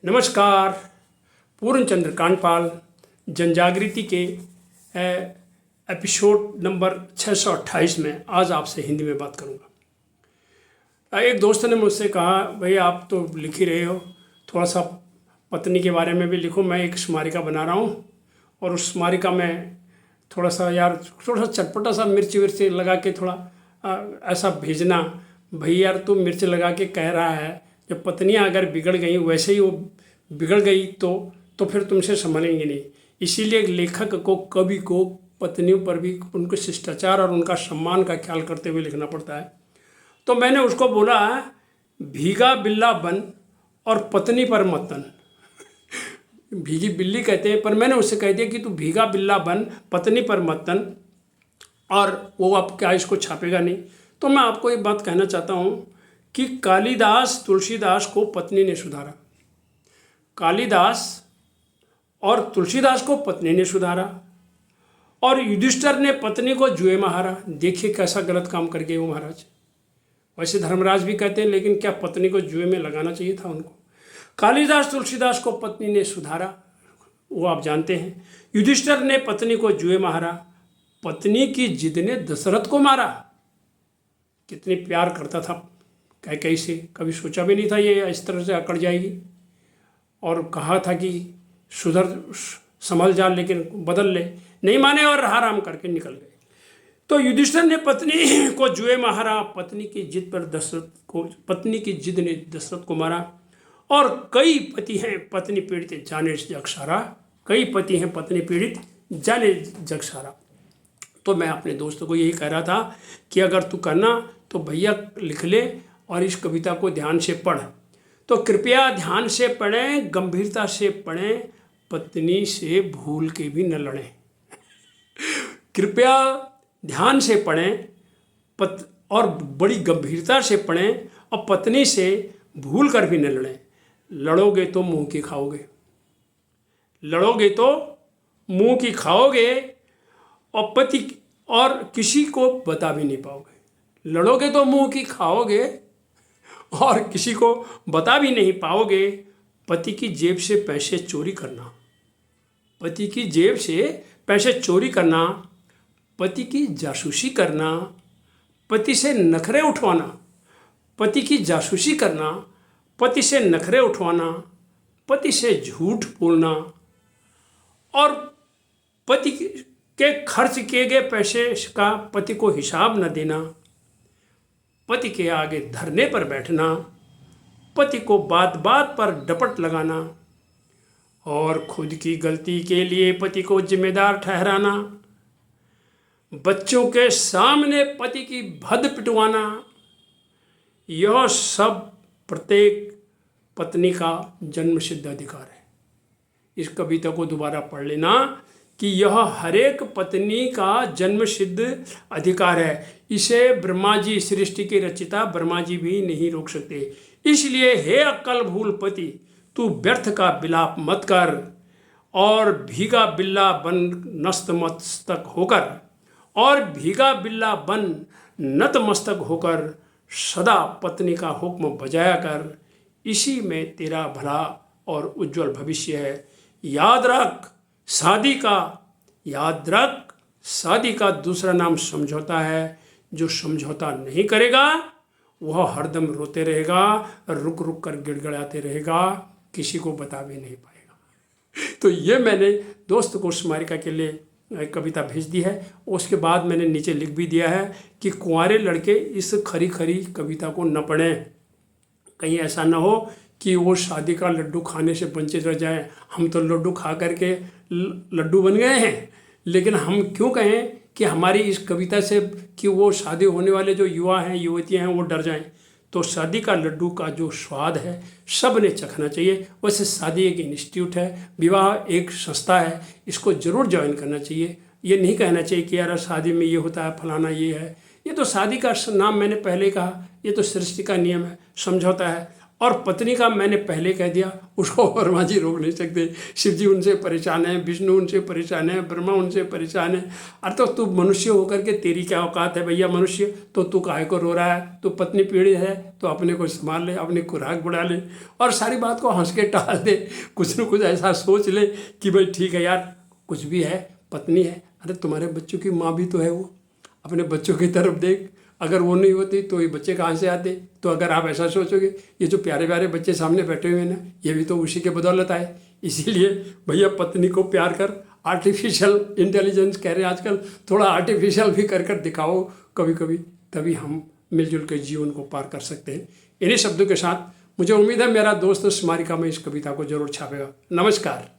नमस्कार। पूर्णचंद्र कांडपाल जनजागृति के episode number 628 में आज आपसे हिंदी में बात करूंगा। एक दोस्त ने मुझसे कहा, भाई आप तो लिख ही रहे हो, थोड़ा सा पत्नी के बारे में भी लिखो। मैं एक स्मारिका बना रहा हूँ और उस स्मारिका में थोड़ा सा चटपटा सा मिर्च विर्च लगा के थोड़ा ऐसा भेजना। भाई यार, तू मिर्च लगा के कह रहा है, जब पत्नियां अगर बिगड़ गई, वैसे ही वो बिगड़ गई तो फिर तुमसे संभलेंगे नहीं। इसीलिए लेखक को, कवि को पत्नियों पर भी उनके शिष्टाचार और उनका सम्मान का ख्याल करते हुए लिखना पड़ता है। तो मैंने उसको बोला, भीगा बिल्ला बन और पत्नी पर मत तन। भीगी बिल्ली कहते हैं, पर मैंने उससे कह दिया कि तू भीगा बिल्ला बन, पत्नी पर मत तन। और वो अब क्या इसको छापेगा नहीं। तो मैं आपको एक बात कहना चाहता हूँ कि कालिदास तुलसीदास को पत्नी ने सुधारा। कालिदास और तुलसीदास को पत्नी ने सुधारा और युधिष्ठिर ने पत्नी को जुए में हारा। देखिए कैसा गलत काम कर गए वो महाराज। वैसे धर्मराज भी कहते हैं, लेकिन क्या पत्नी को जुए में लगाना चाहिए था उनको। कालिदास तुलसीदास को पत्नी ने सुधारा, वो आप जानते हैं। युधिष्ठिर ने पत्नी को जुए में हारा। पत्नी की जिद ने दशरथ को मारा। कितनी प्यार करता था कैकेयी से, कभी सोचा भी नहीं था ये इस तरह से अकड़ जाएगी। और कहा था कि संभल जा, लेकिन बदल ले, नहीं माने और हराम करके निकल गए। तो युधिष्ठिर ने पत्नी को जुए में हारा। पत्नी की जिद ने दशरथ को मारा। और कई पति हैं पत्नी पीड़ित जाने जग सारा। कई पति हैं पत्नी पीड़ित जाने जग सारा। तो मैं अपने दोस्तों को यही कह रहा था कि अगर तू करना तो भैया लिख ले और इस कविता को ध्यान से पढ़। तो कृपया ध्यान से पढ़ें, गंभीरता से पढ़ें, पत्नी से भूल के भी न लड़ें। कृपया ध्यान से पढ़ें और बड़ी गंभीरता से पढ़ें और पत्नी से भूल कर भी न लड़ें। लड़ोगे तो मुंह की खाओगे, लड़ोगे तो मुंह की खाओगे और पति और किसी को बता भी नहीं पाओगे। लड़ोगे तो मुंह की खाओगे और किसी को बता भी नहीं पाओगे। पति की जेब से पैसे चोरी करना, पति की जेब से पैसे चोरी करना, पति की जासूसी करना, पति से नखरे उठवाना, पति की जासूसी करना, पति से नखरे उठवाना, पति से झूठ बोलना और पति के खर्च किए गए पैसे का पति को हिसाब न देना, पति के आगे धरने पर बैठना, पति को बात बात पर डपट लगाना और खुद की गलती के लिए पति को जिम्मेदार ठहराना, बच्चों के सामने पति की भद पिटवाना, यह सब प्रत्येक पत्नी का जन्मसिद्ध अधिकार है। इस कविता को दोबारा पढ़ लेना कि यह हरेक पत्नी का जन्मसिद्ध अधिकार है। इसे ब्रह्मा जी, सृष्टि के रचिता ब्रह्मा जी भी नहीं रोक सकते। इसलिए हे अक्ल भूल पति, तू व्यर्थ का विलाप मत कर और भीगा बिल्ला बन नतमस्तक होकर, और भीगा बिल्ला बन नतमस्तक होकर सदा पत्नी का हुक्म बजाया कर। इसी में तेरा भला और उज्जवल भविष्य है। याद रख, शादी का दूसरा नाम समझौता है। जो समझौता नहीं करेगा वह हरदम रोते रहेगा, रुक रुक कर गिड़गिड़ाते रहेगा, किसी को बता भी नहीं पाएगा। तो ये मैंने दोस्त को स्मारिका के लिए कविता भेज दी है। उसके बाद मैंने नीचे लिख भी दिया है कि कुंवारे लड़के इस खरी खरी कविता को न पढ़ें। कहीं ऐसा न हो कि वो शादी का लड्डू खाने से वंचित रह जाए। हम तो लड्डू खा करके लड्डू बन गए हैं, लेकिन हम क्यों कहें कि हमारी इस कविता से कि वो शादी होने वाले जो युवा हैं, युवतियां हैं, वो डर जाएं। तो शादी का लड्डू का जो स्वाद है सब ने चखना चाहिए। वैसे शादी एक इंस्टीट्यूट है, विवाह एक संस्था है, इसको ज़रूर ज्वाइन करना चाहिए। ये नहीं कहना चाहिए कि यार शादी में ये होता है, फलाना ये है। ये तो शादी का नाम मैंने पहले कहा, ये तो सृष्टि का नियम है, समझौता है। और पत्नी का मैंने पहले कह दिया, उसको वर्मा जी रोक नहीं सकते। शिव जी उनसे परेशान है, विष्णु उनसे परेशान है, ब्रह्मा उनसे परेशान है। अरे तो तू मनुष्य होकर के तेरी क्या औकात है भैया मनुष्य, तो तू काहे को रो रहा है? तो पत्नी पीड़ित है तो अपने को संभाल ले, अपनी खुराक बढ़ा ले और सारी बात को हंस के टाल दे। कुछ न कुछ ऐसा सोच ले कि भाई ठीक है यार, कुछ भी है, पत्नी है। अरे तुम्हारे बच्चों की माँ भी तो है वो, अपने बच्चों की तरफ देख। अगर वो नहीं होती तो ये बच्चे कहाँ से आते? तो अगर आप ऐसा सोचोगे, ये जो प्यारे प्यारे बच्चे सामने बैठे हुए हैं ना, ये भी तो उसी के बदौलत आए। इसीलिए भैया पत्नी को प्यार कर। आर्टिफिशियल इंटेलिजेंस कह रहे हैं आजकल, थोड़ा आर्टिफिशियल भी कर दिखाओ कभी कभी, तभी हम मिलजुल के जीवन को पार कर सकते हैं। इन्हीं शब्दों के साथ मुझे उम्मीद है मेरा दोस्त स्मारिका में इस कविता को जरूर छापेगा। नमस्कार।